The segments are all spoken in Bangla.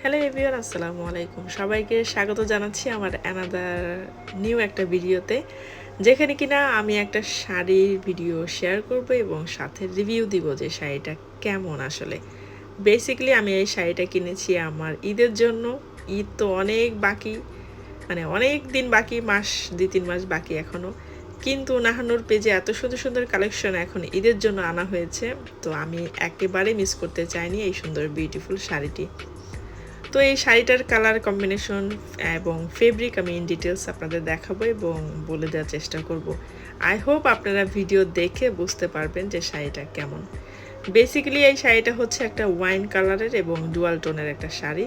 হ্যালো এভরিওয়ান, আসসালামু আলাইকুম। সবাইকে স্বাগত জানাচ্ছি আমার অ্যানাদার নিউ একটা ভিডিওতে, যেখানে কিনা আমি একটা শাড়ির ভিডিও শেয়ার করব এবং সাথে রিভিউ দিব যে শাড়িটা কেমন আসলে। বেসিক্যালি আমি এই শাড়িটা কিনেছি আমার ঈদের জন্য। ঈদ তো অনেক বাকি, মানে অনেক দিন বাকি, মাস 2-3 মাস বাকি এখনও। কিন্তু নাহানুর পেজে এত সুন্দর সুন্দর কালেকশন এখন ঈদের জন্য আনা হয়েছে, তো আমি একেবারে মিস করতে চাইনি এই সুন্দর বিউটিফুল শাড়িটি। তো এই শাড়িটার কালার কম্বিনেশন এবং ফেব্রিক আমি ইন ডিটেলস আপনাদের দেখাবো এবং বলে দেওয়ার চেষ্টা করব। আই হোপ আপনারা ভিডিও দেখে বুঝতে পারবেন যে শাড়িটা কেমন। বেসিক্যালি এই শাড়িটা হচ্ছে একটা ওয়াইন কালারের এবং ডুয়াল টোনের একটা শাড়ি।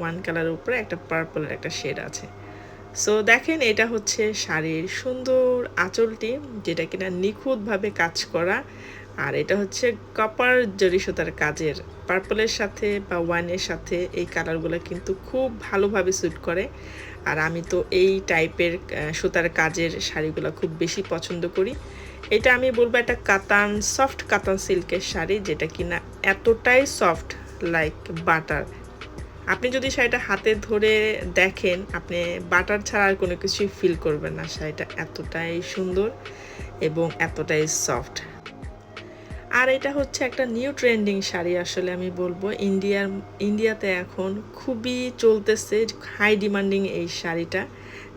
ওয়ান কালারের উপরে একটা পার্পলের একটা শেড আছে। সো দেখেন, এটা হচ্ছে শাড়ির সুন্দর আঁচলটি, যেটা কিনা নিখুঁতভাবে কাজ করা। আর এটা হচ্ছে কপার জরি সুতার কাজের। পার্পলের সাথে বা ওয়াইনের সাথে এই কালারগুলো কিন্তু খুব ভালোভাবে স্যুট করে। আর আমি তো এই টাইপের সুতার কাজের শাড়িগুলো খুব বেশি পছন্দ করি। এটা আমি বলবো একটা কাতান, সফট কাতান সিল্কের শাড়ি, যেটা কিনা এতটাই সফট লাইক বাটার। আপনি যদি শাড়িটা হাতে ধরে দেখেন, আপনি বাটার ছাড়া আর কোনো কিছুই ফিল করবেন না। শাড়িটা এতটাই সুন্দর এবং এতটাই সফট। আর এটা হচ্ছে একটা নিউ ট্রেন্ডিং শাড়ি আসলে আমি বলবো। ইন্ডিয়াতে এখন খুবই চলতেছে, হাই ডিমান্ডিং এই শাড়িটা,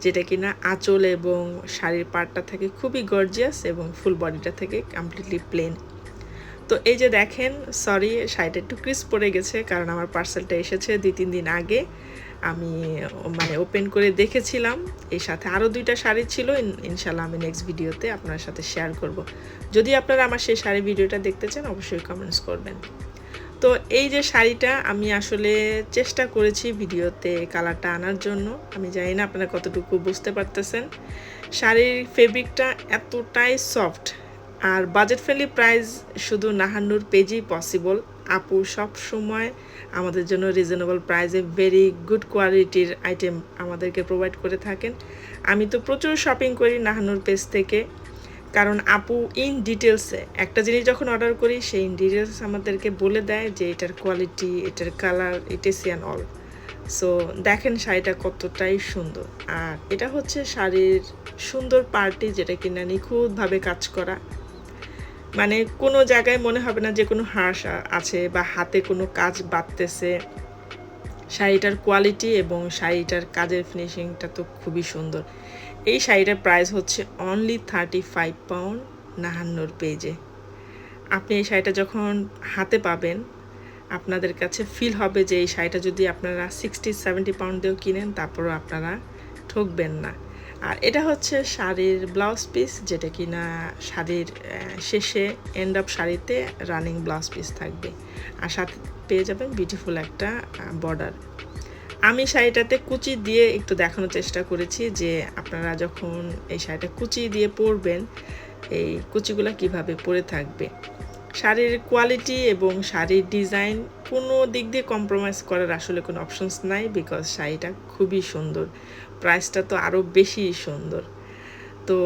যেটা কিনা আঁচল এবং শাড়ির পাড়টা থাকে খুবই গর্জিয়াস এবং ফুল বডিটা থেকে কমপ্লিটলি প্লেন। তো এই যে দেখেন, সরি শাড়িটা একটু ক্রিস পড়ে গেছে, কারণ আমার পার্সেলটা এসেছে 2-3 দিন আগে। আমি মানে ওপেন করে দেখেছিলাম। এর সাথে আরও 2টা শাড়ি ছিল। ইনশাল্লাহ আমি নেক্সট ভিডিওতে আপনার সাথে শেয়ার করব। যদি আপনারা আমার সেই শাড়ি ভিডিওটা দেখতে চান, অবশ্যই কমেন্টস করবেন। তো এই যে শাড়িটা আমি আসলে চেষ্টা করেছি ভিডিওতে কালারটা আনার জন্য। আমি জানি না আপনারা কতটুকু বুঝতে পারতেছেন। শাড়ির ফেব্রিকটা এতটাই সফট আর বাজেট ফ্রেন্ডলি প্রাইস শুধু নাহান্নুর পেজেই পসিবল। আপু সব সময় আমাদের জন্য রিজনেবল প্রাইসে ভেরি গুড কোয়ালিটির আইটেম আমাদেরকে প্রোভাইড করে থাকেন। আমি তো প্রচুর শপিং করি নাহান্নুর পেজ থেকে, কারণ আপু ইন ডিটেলসে একটা জিনিস যখন অর্ডার করি, সেই ইন ডিটেলস আমাদেরকে বলে দেয় যে এটার কোয়ালিটি, এটার কালার, ইটেসি অ্যান্ড অল। সো দেখেন শাড়িটা কতটাই সুন্দর। আর এটা হচ্ছে শাড়ির সুন্দর পার্টি, যেটা কিনা নিখুঁতভাবে কাজ করা। মানে কোনো জায়গায় মনে হবে না যে কোনো হাঁস আছে বা হাতে কোনো কাজ বাঁধতেছে। শাড়িটার কোয়ালিটি এবং শাড়িটার কাজের ফিনিশিংটা তো খুবই সুন্দর। এই শাড়িটার প্রাইস হচ্ছে অনলি 35 পাউন্ড নাহান্নুর পেজে। আপনি এই শাড়িটা যখন হাতে পাবেন, আপনাদের কাছে ফিল হবে যে এই শাড়িটা যদি আপনারা 60-70 পাউন্ড দিয়েও কিনেন, তারপরও আপনারা ঠকবেন না। আর এটা হচ্ছে শাড়ির ব্লাউজ পিস, যেটা কিনা শাড়ির শেষে এন্ড অফ শাড়িতে রানিং ব্লাউজ পিস থাকবে। আর সাথে পেয়ে যাবেন বিউটিফুল একটা বর্ডার। আমি শাড়িটাতে কুচি দিয়ে একটু দেখানোর চেষ্টা করেছি যে আপনারা যখন এই শাড়িটা কুচি দিয়ে পরবেন, এই কুচিগুলো কিভাবে পরে থাকবে। শাড়ির কোয়ালিটি এবং শাড়ির ডিজাইন কোনো দিক দিয়ে কম্প্রোমাইজ করার আসলে কোনো অপশনস নাই, বিকজ শাড়িটা খুবই সুন্দর। প্রাইসটা তো আরও বেশি সুন্দর। তো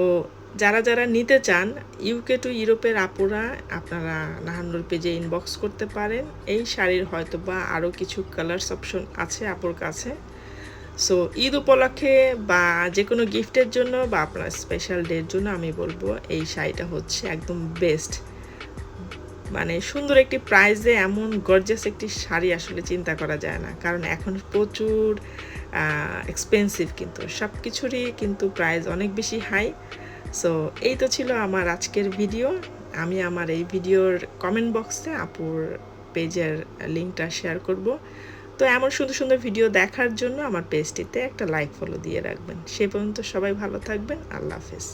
যারা যারা নিতে চান, ইউকে টু ইউরোপের আপুরা, আপনারা নাহান্নুর পেজে ইনবক্স করতে পারেন। এই শাড়ির হয়তো বা আরও কিছু কালার্স অপশন আছে আপুর কাছে। সো ঈদ উপলক্ষে বা যে কোনো গিফটের জন্য বা আপনার স্পেশাল ডের জন্য আমি বলবো এই শাড়িটা হচ্ছে একদম বেস্ট। মানে সুন্দর একটি প্রাইসে এমন গর্জিয়াস একটি শাড়ি আসলে চিন্তা করা যায় না, কারণ এখন প্রচুর এক্সপেন্সিভ, কিন্তু সব কিছুরই কিন্তু প্রাইস অনেক বেশি হাই। সো এই তো ছিল আমার আজকের ভিডিও। আমি আমার এই ভিডিওর কমেন্ট বক্সে আপুর পেজের লিঙ্কটা শেয়ার করব। তো এমন সুন্দর সুন্দর ভিডিও দেখার জন্য আমার পেজটিতে একটা লাইক ফলো দিয়ে রাখবেন। সে পর্যন্ত সবাই ভালো থাকবেন। আল্লাহ হাফেজ।